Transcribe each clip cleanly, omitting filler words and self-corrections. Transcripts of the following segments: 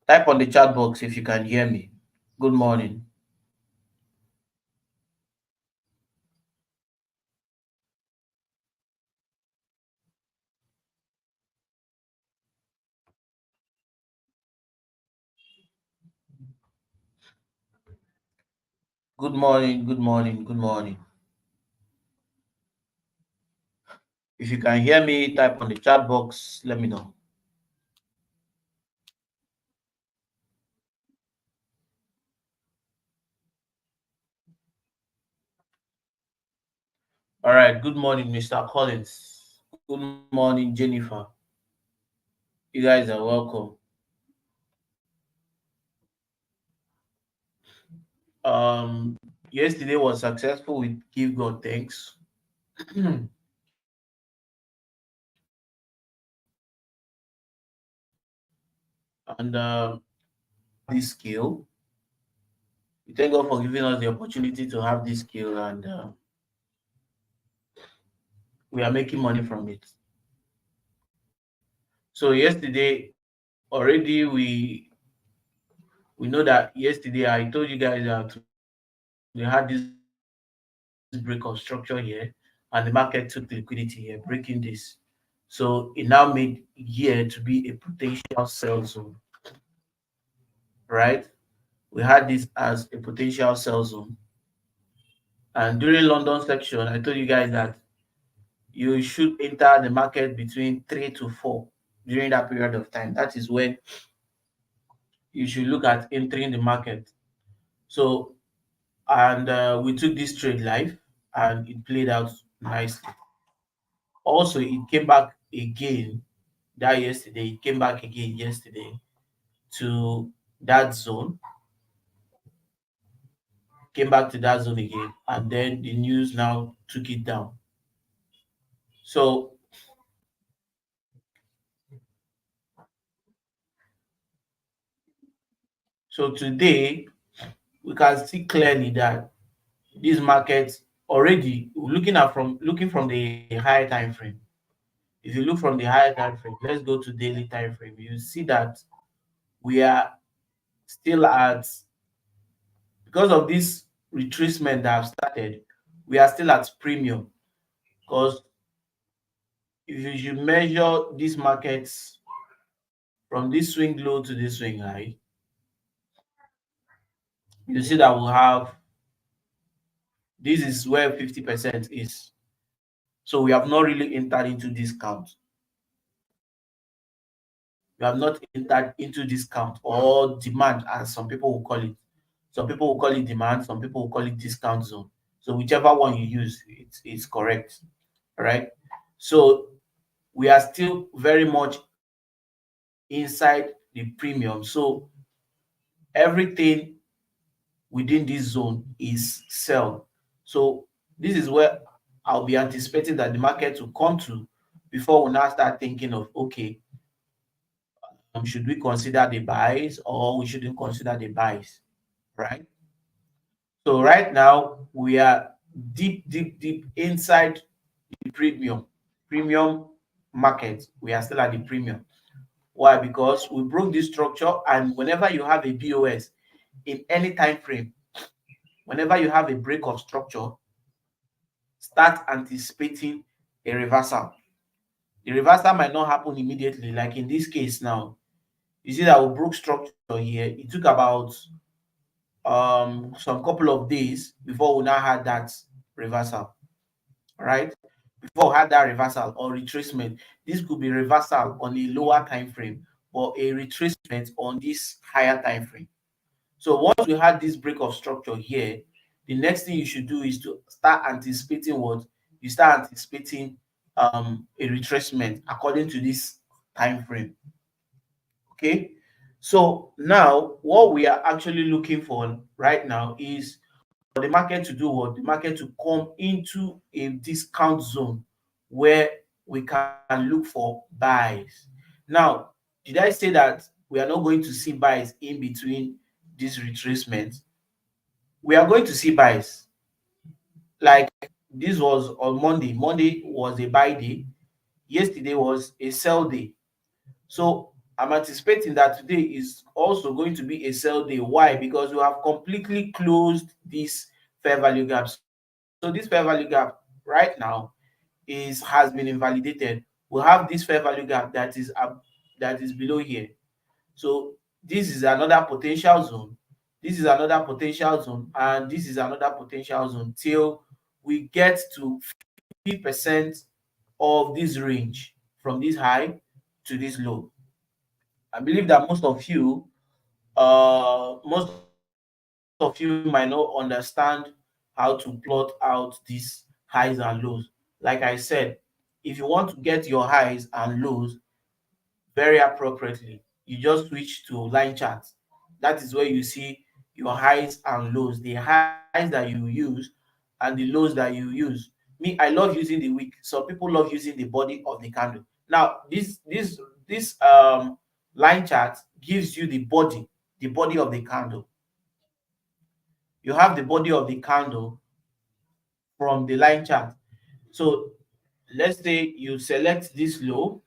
Type on the chat box if you can hear me. Good morning. Good morning. Good morning. Good morning. If you can hear me, type on the chat box. Let me know. All right. Good morning, Mr. Collins. Good morning, Jennifer. You guys are welcome. Um, Yesterday was successful with Give God Thanks. And this skill. We thank God for giving us the opportunity to have this skill, and we are making money from it. So yesterday, already we know that yesterday I told you guys that we had this break of structure here, and the market took the liquidity here, breaking this. So it now made here to be a potential sell zone, right? We had this as a potential sell zone. And during London section, I told you guys that you should enter the market between 3 to 4 during that period of time. That is when you should look at entering the market. So, and we took this trade live, and it played out nicely. Also, it came back again that yesterday. It came back again yesterday to that zone, came back to that zone again, and then the news now took it down. So, so today we can see clearly that this market already looking from the higher time frame. If you look from the higher time frame, let's go to daily time frame. You see that we are still at, because of this retracement that have started, we are still at premium. Because if you should measure these markets from this swing low to this swing high, you see that we have, this is where 50% is. So we have not really entered into discount. We have not entered into discount or demand, as some people will call it. Some people will call it demand, some people will call it discount zone. So whichever one you use, it's correct. All right. So we are still very much inside the premium. So everything within this zone is sell. So this is where I'll be anticipating that the market will come to before we now start thinking of, okay, should we consider the buys or we shouldn't consider the buys, right? So right now we are deep inside the premium market. We are still at the premium. Why? Because we broke this structure, and whenever you have a BOS in any time frame, whenever you have a break of structure, start anticipating a reversal. The reversal might not happen immediately, like in this case now. You see that we broke structure here. It took about some couple of days before we now had that reversal, right? Before we had that reversal or retracement. This could be reversal on a lower time frame or a retracement on this higher time frame. So once we had this break of structure here, the next thing you should do is to start anticipating what? You start anticipating a retracement according to this time frame. Okay. So now what we are actually looking for right now is for the market to do what? The market to come into a discount zone where we can look for buys. Now, did I say that we are not going to see buys in between this retracement? We are going to see buys. Like this was on Monday. Monday was a buy day. Yesterday was a sell day. So I'm anticipating that today is also going to be a sell day. Why? Because we have completely closed this fair value gap. So this fair value gap right now has been invalidated. We have this fair value gap that is up, that is below here. So this is another potential zone. This is another potential zone, and this is another potential zone till we get to 50% of this range from this high to this low. I believe that most of you might not understand how to plot out these highs and lows. Like I said, if you want to get your highs and lows very appropriately, you just switch to line charts. That is where you see your highs and lows, the highs that you use and the lows that you use. Me, I love using the wick. Some people love using the body of the candle. Now, this line chart gives you the body of the candle. You have the body of the candle from the line chart. So let's say you select this low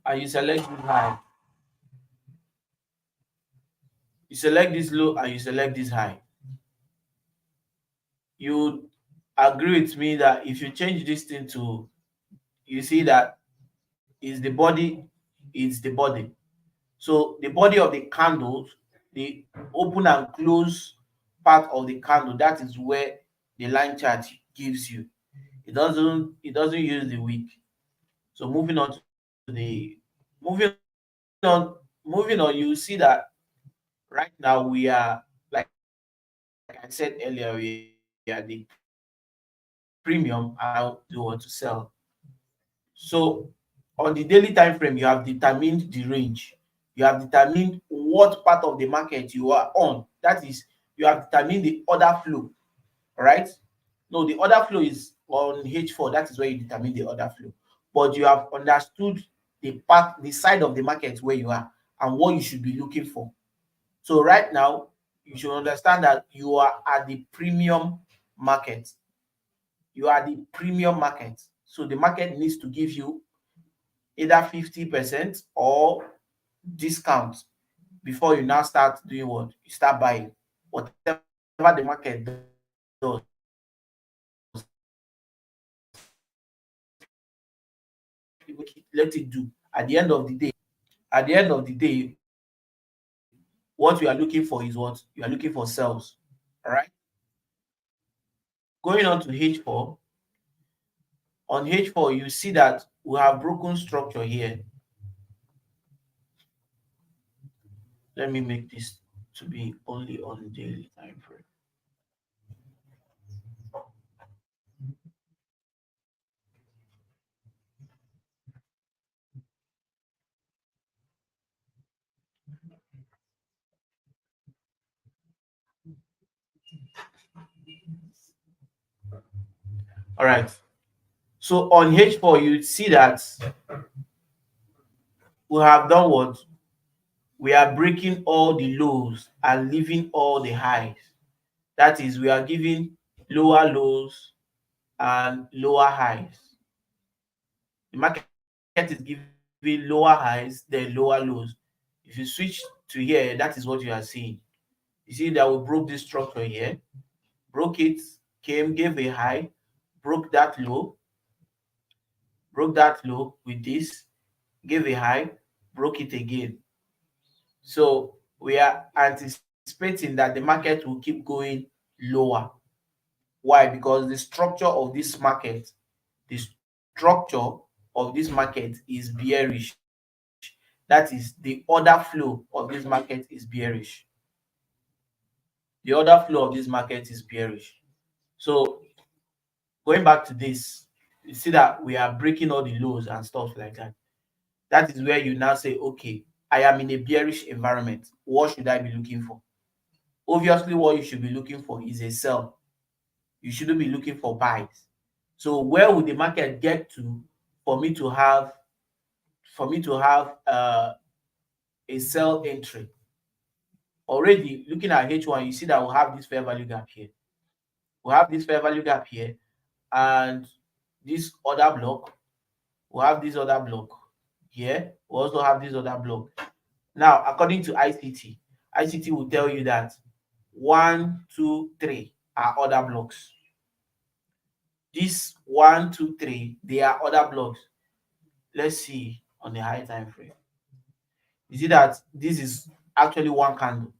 and you select this high. You select this low and you select this high. You agree with me that if you change this thing to, you see that is the body, it's the body. So the body of the candles, the open and close part of the candle, that is where the line chart gives you. It doesn't use the wick. So moving on, you see that right now we are, like I said earlier, we are the premium and now we want to sell. So on the daily time frame, you have determined the range. You have determined what part of the market you are on. That is, you have determined the order flow. All right. No, the order flow is on H4. That is where you determine the order flow. But you have understood the side of the market where you are and what you should be looking for. So right now, you should understand that you are at the premium market. You are the premium market. So the market needs to give you either 50% or discount before you now start doing what? You start buying. Whatever the market does, let it do. At the end of the day, what you are looking for is what? You are looking for sales. All right. Going on to H4, on H4, you see that we have broken structure here. Let me make this to be only on daily time frame. All right. So on H4, you see that we have done what? We are breaking all the lows and leaving all the highs. That is, we are giving lower lows and lower highs. The market is giving lower highs, then lower lows. If you switch to here, that is what you are seeing. You see that we broke this structure here, broke it, came, gave a high, broke that low, with this, gave a high, broke it again. So we are anticipating that the market will keep going lower. Why? Because the structure of this market is bearish. That is, the order flow of this market is bearish. The order flow of this market is bearish. So going back to this, you see that we are breaking all the lows and stuff like that. That is where you now say, okay, I am in a bearish environment. What should I be looking for? Obviously, what you should be looking for is a sell. You shouldn't be looking for buys. So where would the market get to for me to have a sell entry? Already looking at H1, you see that we have this fair value gap here. We have this fair value gap here and this other block. we have this other block here. We also have this other block. Now, according to ICT will tell you that 1, 2, 3 are other blocks. This 1, 2, 3, they are other blocks. Let's see on the high time frame. You see that this is actually one candle.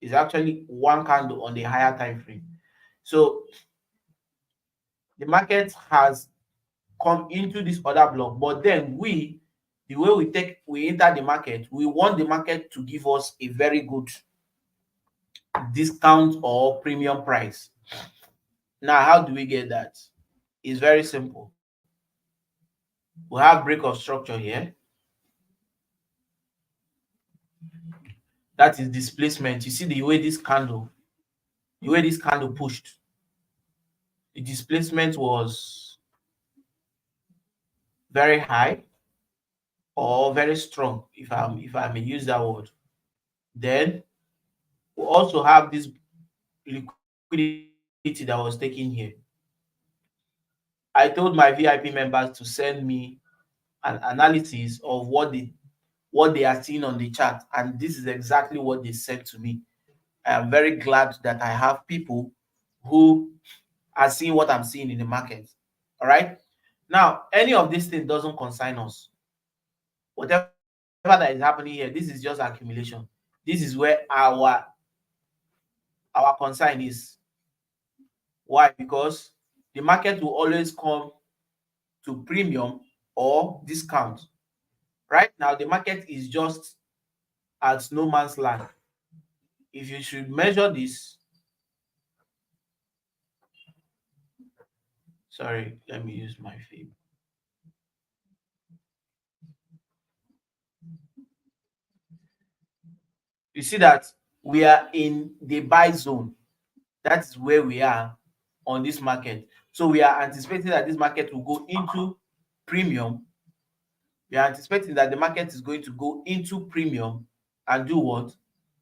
It's actually one candle on the higher time frame. So the market has come into this other block, but then the way we enter the market, we want the market to give us a very good discount or premium price. Now, how do we get that? It's very simple. We have break of structure here. That is displacement. You see the way this candle pushed. The displacement was very high or very strong, if I may use that word. Then we also have this liquidity that was taken here. I told my VIP members to send me an analysis of what they are seeing on the chart, and this is exactly what they said to me. I am very glad that I have people who are seeing what I'm seeing in the market. All right. Now, any of these things doesn't concern us. Whatever that is happening here, this is just accumulation. This is where our concern is. Why? Because the market will always come to premium or discount. Right now, the market is just at no man's land. If you should measure this, sorry, let me use my fib. You see that we are in the buy zone. That is where we are on this market. So we are anticipating that this market will go into premium. We are anticipating that the market is going to go into premium and do what?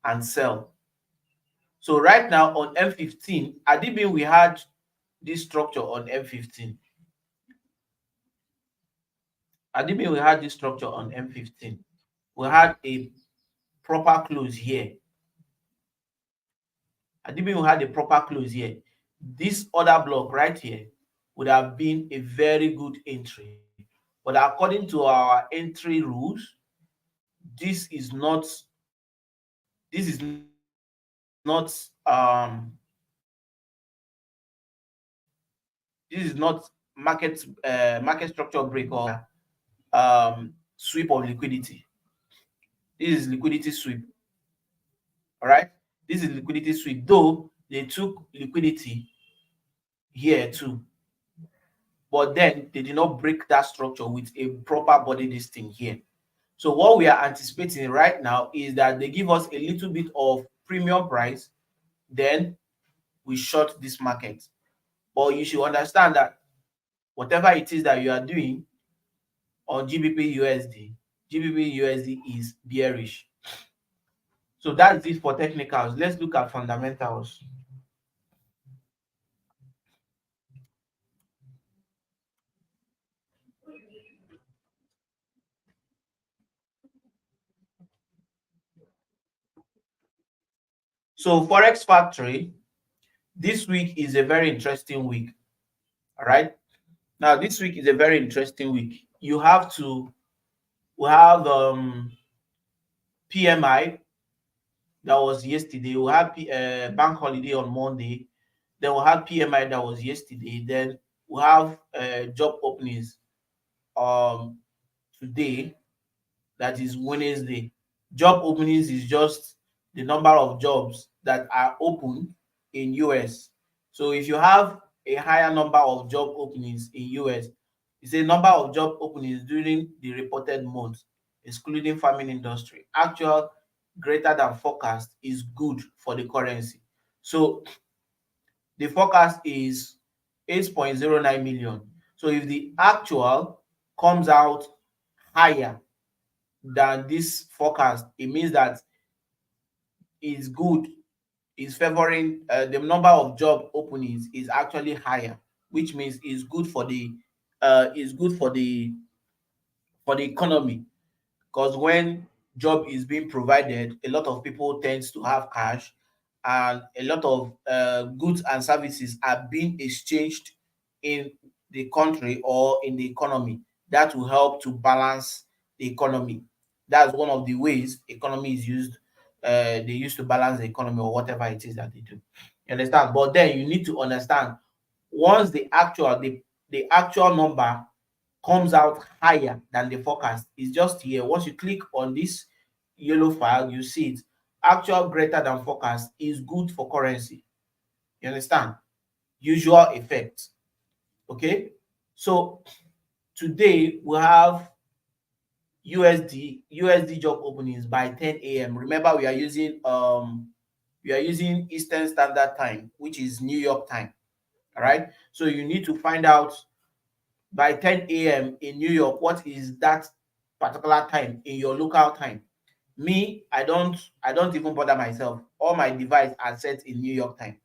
And sell. So right now on M15, Adibin, we had this structure on M15. Adibin, we had this structure on M15. We had a proper close here. Adibin, we had a proper close here. This other block right here would have been a very good entry. But according to our entry rules, this is not this is not market structure break or sweep of liquidity. This is liquidity sweep. All right, this is liquidity sweep, though they took liquidity here too, but then they did not break that structure with a proper body this thing here. So what we are anticipating right now is that they give us a little bit of premium price, then we short this market. But you should understand that whatever it is that you are doing on GBP USD is bearish. So that's it for technicals. Let's look at fundamentals. So Forex Factory, this week is a very interesting week. All right. Now, this week is a very interesting week. We have PMI that was yesterday. We have bank holiday on Monday. Then we have PMI that was yesterday. Then we have job openings today, that is Wednesday. Job openings is just the number of jobs that are open in US. So if you have a higher number of job openings in US, it's a number of job openings during the reported month, excluding farming industry. Actual greater than forecast is good for the currency. So the forecast is 8.09 million. So if the actual comes out higher than this forecast, it means that it's good, is favoring the number of job openings is actually higher, which means it's good for the is good for the economy, because when job is being provided, a lot of people tends to have cash, and a lot of goods and services are being exchanged in the country or in the economy. That will help to balance the economy. That's one of the ways economy is used. They used to balance the economy or whatever it is that they do. You understand? But then you need to understand, once the actual number comes out higher than the forecast, is just here. Once you click on this yellow file, you see it. Actual greater than forecast is good for currency. You understand? Usual effect. Okay. So today we have USD job openings by 10 a.m. Remember, we are using Eastern Standard Time, which is New York time. All right. So you need to find out by 10 a.m. in New York, what is that particular time in your local time. Me, I don't even bother myself. All my device are set in New York time.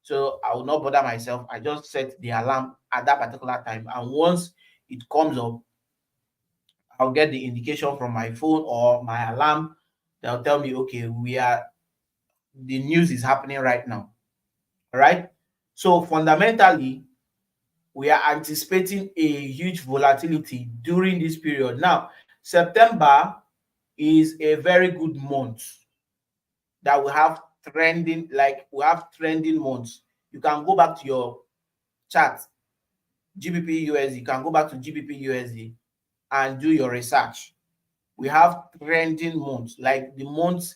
So I will not bother myself. I just set the alarm at that particular time. And once it comes up, I'll get the indication from my phone or my alarm. They'll tell me, okay, the news is happening right now. All right. So fundamentally, we are anticipating a huge volatility during this period. Now, September is a very good month that we have trending, like we have trending months. You can go back to your chart, GBP USD. You can go back to GBP USD and do your research. We have trending months, like the months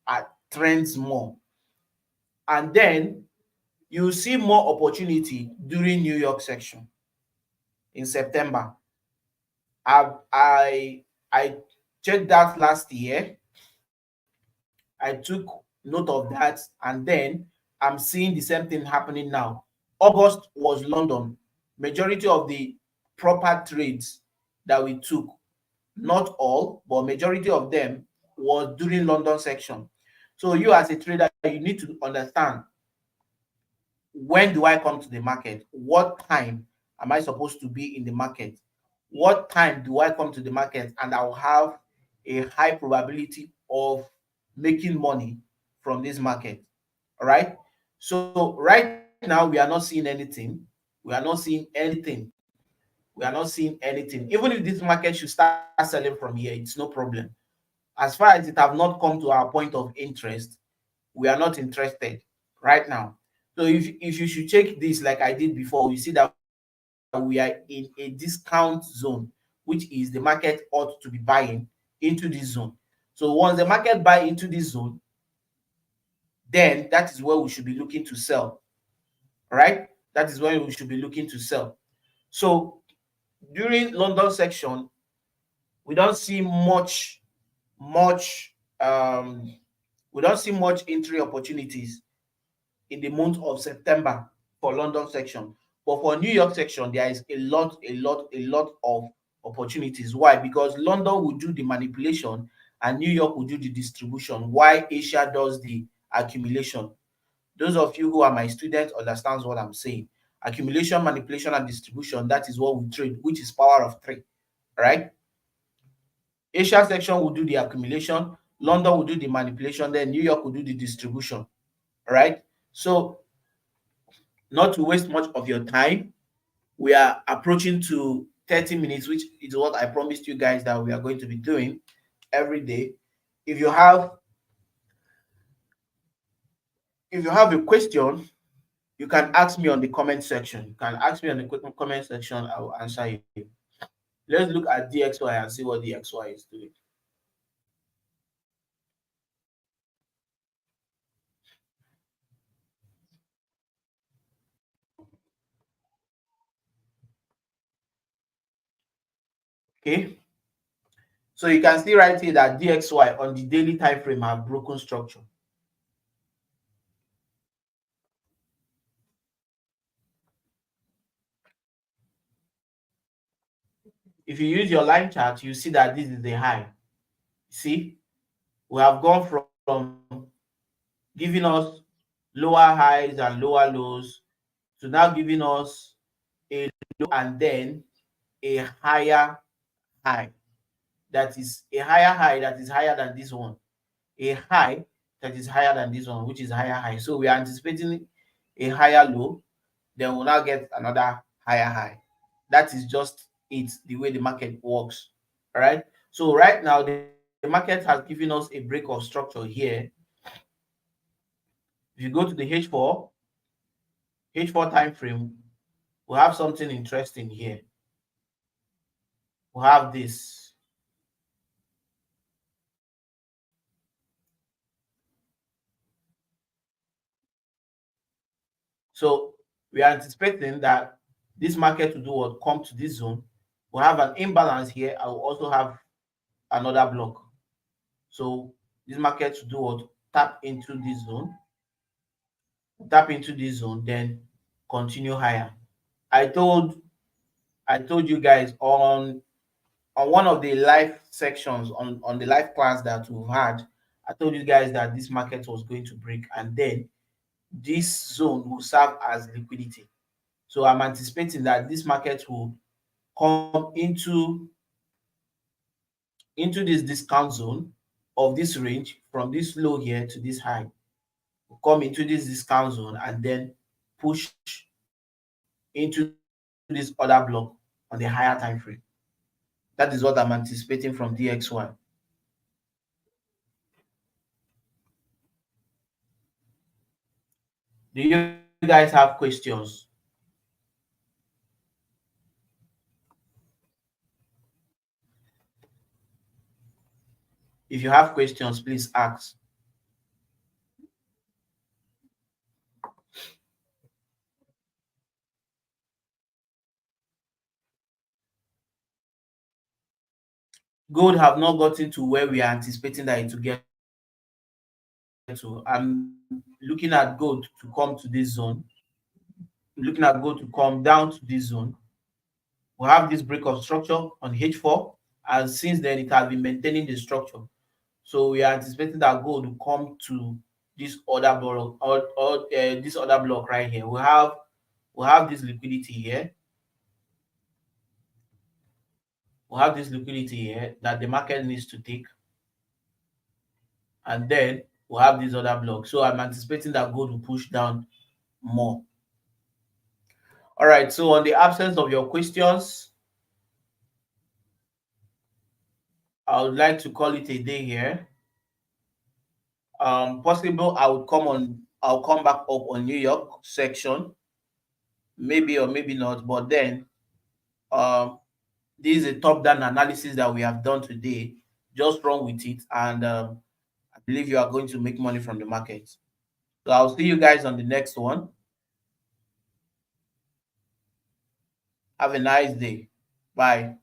are trends more. And then you see more opportunity during New York section in September. I checked that last year. I took note of that, and then I'm seeing the same thing happening now. August was London. Majority of the proper trades that we took, not all, but majority of them was during London section. So you as a trader, you need to understand, when do I come to the market? What time am I supposed to be in the market? What time do I come to the market and I'll have a high probability of making money from this market? All right. So right now we are not seeing anything. We are not seeing anything. We are not seeing anything. Even if this market should start selling from here, it's no problem. As far as it have not come to our point of interest, we are not interested right now. So if you should check this like I did before, you see that we are in a discount zone, which is the market ought to be buying into this zone. So once the market buy into this zone, then that is where we should be looking to sell. Right? That is where we should be looking to sell. So during London section, we don't see much we don't see much entry opportunities in the month of September for London section. But for New York section, there is a lot of opportunities. Why? Because London will do the manipulation and New York will do the distribution. Why Asia does the accumulation. Those of you who are my students understands what I'm saying. Accumulation, manipulation, and distribution, that is what we trade, which is power of three. Right? Asia section will do the accumulation, London will do the manipulation, then New York will do the distribution. Right? So not to waste much of your time, we are approaching to 30 minutes, which is what I promised you guys that we are going to be doing every day. If you have a question, you can ask me on the comment section. You can ask me on the comment section. I will answer you. Let's look at DXY and see what DXY is doing. Okay. So you can see right here that DXY on the daily time frame have broken structure. If you use your line chart, you see that this is the high. See, we have gone from giving us lower highs and lower lows to now giving us a low and then a higher high, that is a higher high that is higher than this one, a high that is higher than this one, which is higher high. So we are anticipating a higher low, then we'll now get another higher high. That is just it, the way the market works. All right. So right now the market has given us a break of structure here. If you go to the H4 time frame, we have something interesting here. We have this. So we are anticipating that this market will do what? Come to this zone. We have an imbalance here. I will also have another block. So this market will do what? Tap into this zone, then continue higher. I told I told you guys on one of the live sections on the live class that we've had. I told you guys that this market was going to break, and then this zone will serve as liquidity. So I'm anticipating that this market will come into this discount zone of this range, from this low here to this high, will come into this discount zone and then push into this other block on the higher time frame. That is what I'm anticipating from DXY. Do you guys have questions? If you have questions, please ask. Gold have not gotten to where we are anticipating that it will get to. I'm looking at gold to come to this zone. I'm looking at gold to come down to this zone. We have this break of structure on H4, and since then it has been maintaining the structure. So we are anticipating that gold will come to this other block, or this other block right here. We have this liquidity here. We have this liquidity here that the market needs to take, and then we'll have this other block. So I'm anticipating that gold will push down more. All right. So on the absence of your questions, I would like to call it a day here. Possible I'll come back up on New York section, maybe or maybe not. But then, um, this is a top-down analysis that we have done today. Just run with it, and I believe you are going to make money from the market. So I'll see you guys on the next one. Have a nice day. Bye.